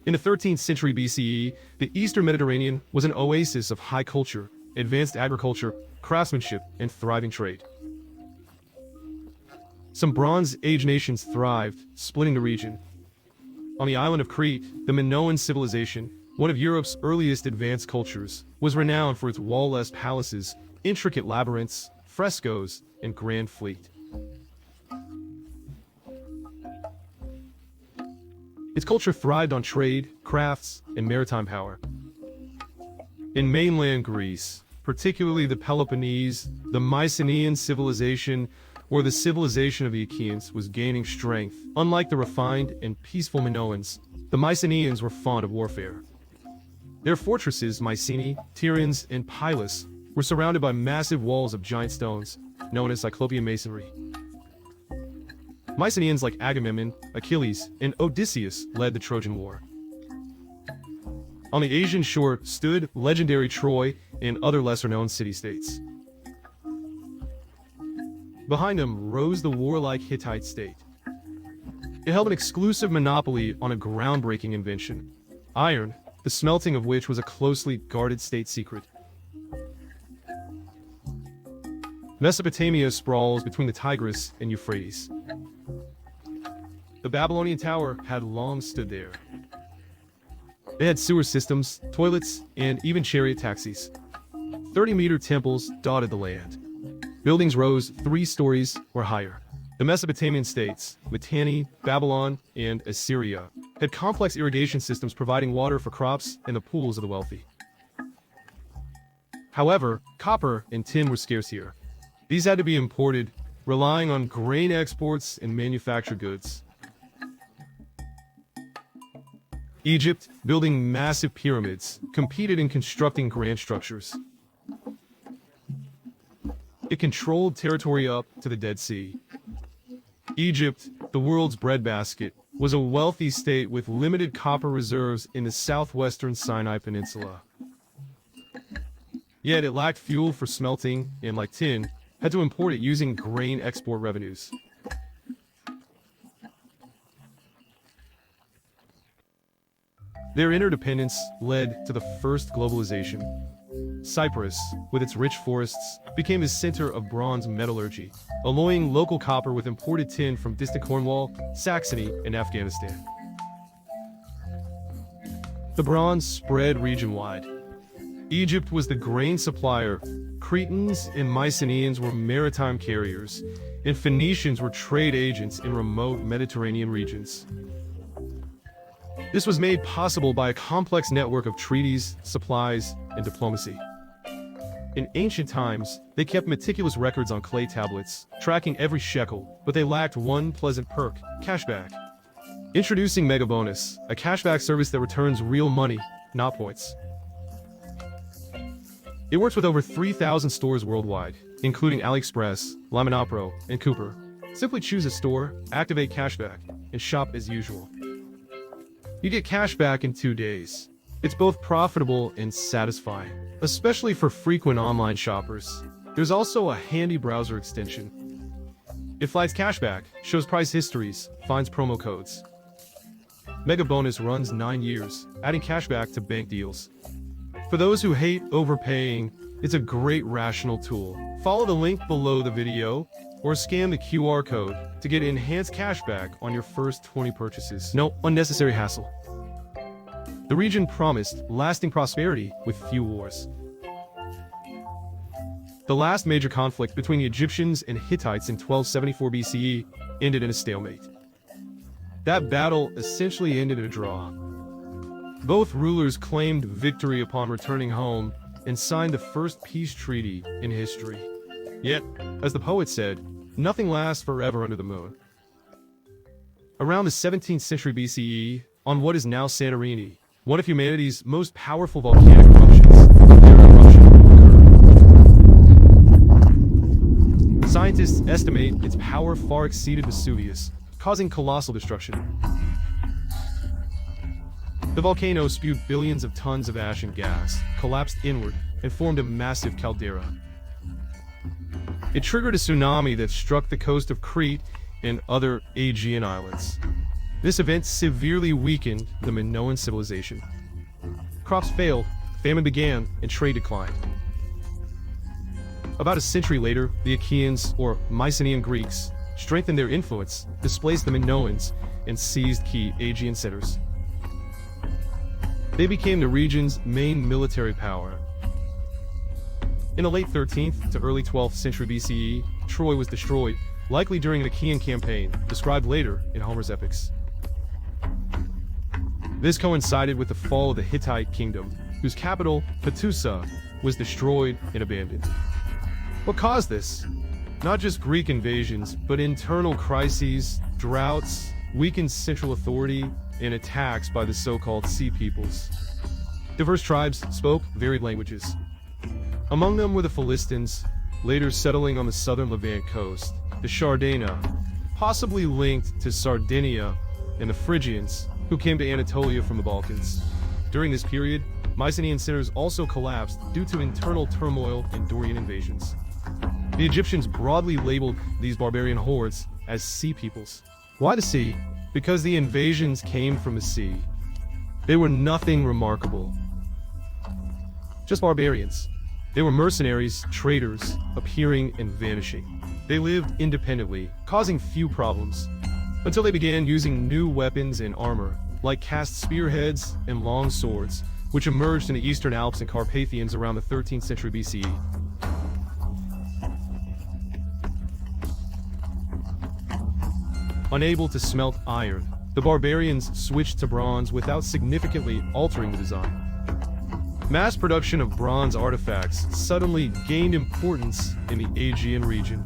In the 13th century BCE, the Eastern Mediterranean was an oasis of high culture, advanced agriculture, craftsmanship, and thriving trade. Some Bronze Age nations thrived, splitting the region. On the island of Crete, the Minoan civilization, one of Europe's earliest advanced cultures, was renowned for its wall-less palaces, intricate labyrinths, frescoes, and grand fleet. Its culture thrived on trade, crafts, and maritime power. In mainland Greece, particularly the Peloponnese, the Mycenaean civilization, or the civilization of the Achaeans, was gaining strength. Unlike the refined and peaceful Minoans, the Mycenaeans were fond of warfare. Their fortresses, Mycenae, Thera, and Pylus, were surrounded by massive walls of giant stones, known as Cyclopean masonry. Mycenaeans like Agamemnon, Achilles, and Odysseus led the Trojan War. On the Asian shore stood legendary Troy and other lesser-known city-states. Behind them rose the warlike Hittite state. It held an exclusive monopoly on a groundbreaking invention, iron, the smelting of which was a closely guarded state secret. Mesopotamia sprawls between the Tigris and Euphrates. The Babylonian Tower had long stood there. It had sewer systems, toilets, and even chariot taxis. 30-meter temples dotted the land. Buildings rose 3 stories or higher. The Mesopotamian states, Mitanni, Babylon, and Assyria, had complex irrigation systems providing water for crops and the pools of the wealthy. However, copper and tin were scarce here. These had to be imported, relying on grain exports and manufactured goods. Egypt, building massive pyramids, competed in constructing grand structures. It controlled territory up to the Dead Sea. Egypt, the world's breadbasket, was a wealthy state with limited copper reserves in the southwestern Sinai Peninsula. Yet it lacked fuel for smelting and, like tin, had to import it using grain export revenues. Their interdependence led to the first globalization. Cyprus, with its rich forests, became a center of bronze metallurgy, alloying local copper with imported tin from distant Cornwall, Saxony, and Afghanistan. The bronze spread region-wide. Egypt was the grain supplier, Cretans and Mycenaeans were maritime carriers, and Phoenicians were trade agents in remote Mediterranean regions. This was made possible by a complex network of treaties, supplies, and diplomacy. In ancient times, they kept meticulous records on clay tablets, tracking every shekel, but they lacked one pleasant perk: cashback. Introducing Mega Bonus, a cashback service that returns real money, not points. It works with over 3,000 stores worldwide, including AliExpress, Laminapro, and Cooper. Simply choose a store, activate cashback, and shop as usual. You get cashback in 2 days. It's both profitable and satisfying, especially for frequent online shoppers. There's also a handy browser extension. It flags cashback, shows price histories, finds promo codes. Mega Bonus runs 9 years, adding cashback to bank deals. For those who hate overpaying, it's a great rational tool. Follow the link below the video or scan the QR code to get enhanced cashback on your first 20 purchases. No unnecessary hassle. The region promised lasting prosperity with few wars. The last major conflict between the Egyptians and Hittites in 1274 BCE ended in a stalemate. That battle essentially ended in a draw. Both rulers claimed victory upon returning home and signed the first peace treaty in history. Yet, as the poet said, nothing lasts forever under the moon. Around the 17th century BCE, on what is now Santorini, one of humanity's most powerful volcanic eruptions, the Thera eruption, occurred. Scientists estimate its power far exceeded Vesuvius, causing colossal destruction. The volcano spewed billions of tons of ash and gas, collapsed inward, and formed a massive caldera. It triggered a tsunami that struck the coast of Crete and other Aegean islands. This event severely weakened the Minoan civilization. Crops failed, famine began, and trade declined. About a century later, the Achaeans, or Mycenaean Greeks, strengthened their influence, displaced the Minoans, and seized key Aegean centers. They became the region's main military power. In the late 13th to early 12th century BCE, Troy was destroyed, likely during an Achaean campaign, described later in Homer's epics. This coincided with the fall of the Hittite kingdom, whose capital, Hattusa, was destroyed and abandoned. What caused this? Not just Greek invasions, but internal crises, droughts, weakened central authority, and attacks by the so-called Sea Peoples. Diverse tribes spoke varied languages. Among them were the Philistines, later settling on the southern Levant coast, the Chardana, possibly linked to Sardinia, and the Phrygians, who came to Anatolia from the Balkans. During this period, Mycenaean centers also collapsed due to internal turmoil and Dorian invasions. The Egyptians broadly labeled these barbarian hordes as Sea Peoples. Why the sea? Because the invasions came from the sea. They were nothing remarkable. Just barbarians. They were mercenaries, traders, appearing and vanishing. They lived independently, causing few problems, until they began using new weapons and armor, like cast spearheads and long swords, which emerged in the Eastern Alps and Carpathians around the 13th century BCE. Unable to smelt iron, the barbarians switched to bronze without significantly altering the design. Mass production of bronze artifacts suddenly gained importance in the Aegean region.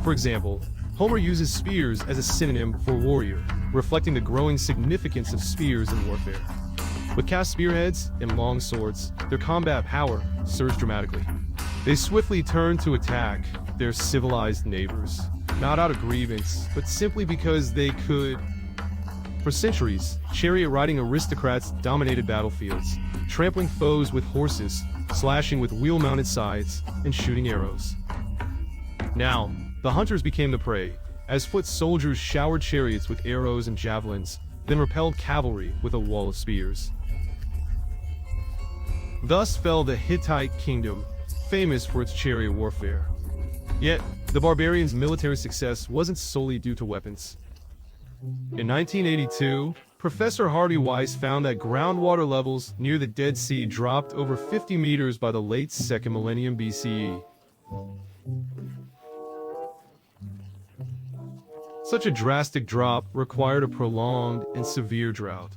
For example, Homer uses spears as a synonym for warrior, reflecting the growing significance of spears in warfare. With cast spearheads and long swords, their combat power surged dramatically. They swiftly turned to attack their civilized neighbors, not out of grievance, but simply because they could. For centuries, chariot-riding aristocrats dominated battlefields, trampling foes with horses, slashing with wheel-mounted scythes, and shooting arrows. Now, the hunters became the prey, as foot soldiers showered chariots with arrows and javelins, then repelled cavalry with a wall of spears. Thus fell the Hittite kingdom, famous for its chariot warfare. Yet, the barbarians' military success wasn't solely due to weapons. In 1982, Professor Harvey Weiss found that groundwater levels near the Dead Sea dropped over 50 meters by the late 2nd millennium BCE. Such a drastic drop required a prolonged and severe drought.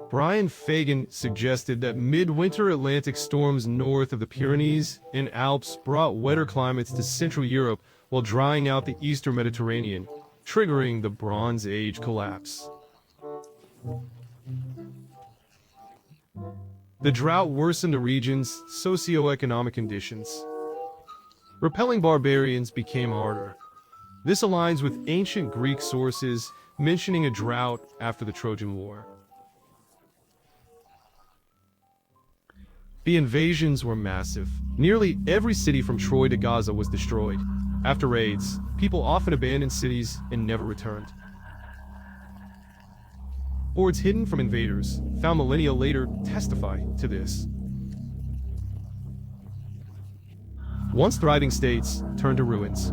Brian Fagan suggested that midwinter Atlantic storms north of the Pyrenees and Alps brought wetter climates to Central Europe while drying out the Eastern Mediterranean, triggering the Bronze Age collapse. The drought worsened the region's socioeconomic conditions. Repelling barbarians became harder. This aligns with ancient Greek sources mentioning a drought after the Trojan War. The invasions were massive. Nearly every city from Troy to Gaza was destroyed. After raids, people often abandoned cities and never returned. Hordes hidden from invaders, found millennia later, testify to this. Once thriving states turned to ruins.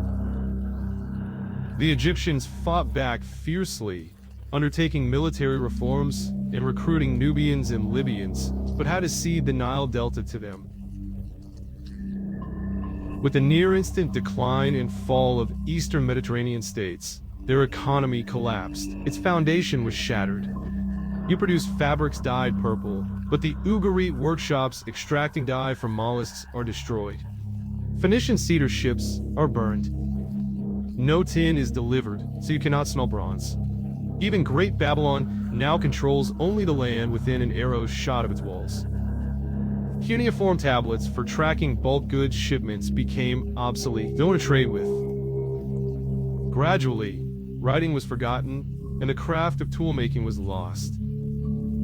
The Egyptians fought back fiercely, undertaking military reforms and recruiting Nubians and Libyans, but had to cede the Nile Delta to them. With the near-instant decline and fall of Eastern Mediterranean states, their economy collapsed. Its foundation was shattered. You produce fabrics dyed purple, but the Ugarit workshops extracting dye from mollusks are destroyed. Phoenician cedar ships are burned. No tin is delivered, so you cannot smelt bronze. Even Great Babylon now controls only the land within an arrow's shot of its walls. Cuneiform tablets for tracking bulk goods shipments became obsolete. No one to trade with. Gradually, writing was forgotten, and the craft of toolmaking was lost.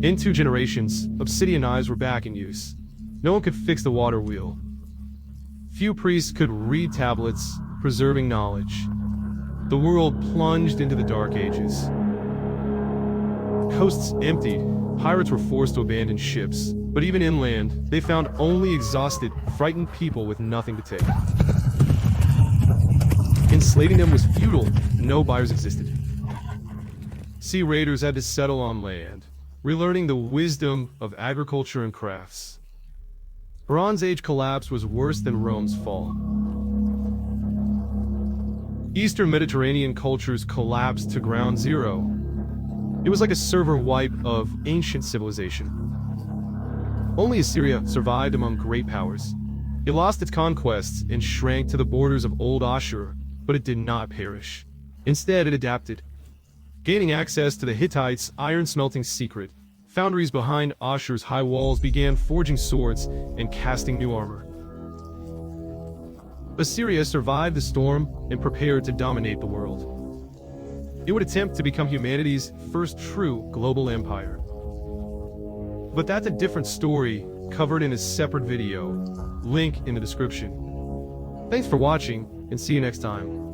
In 2 generations, obsidian knives were back in use. No one could fix the water wheel. Few priests could read tablets, preserving knowledge. the world plunged into the Dark Ages. Coasts emptied, pirates were forced to abandon ships, but even inland, they found only exhausted, frightened people with nothing to take. Enslaving them was futile, no buyers existed. Sea raiders had to settle on land, relearning the wisdom of agriculture and crafts. Bronze Age collapse was worse than Rome's fall. Eastern Mediterranean cultures collapsed to ground zero. It was like a server wipe of ancient civilization. Only Assyria survived among great powers. It lost its conquests and shrank to the borders of old Ashur, but it did not perish. Instead, it adapted, gaining access to the Hittites' iron-smelting secret. Foundries behind Ashur's high walls began forging swords and casting new armor. Assyria survived the storm and prepared to dominate the world. It would attempt to become humanity's first true global empire. But that's a different story, covered in a separate video. Link in the description. Thanks for watching, and see you next time.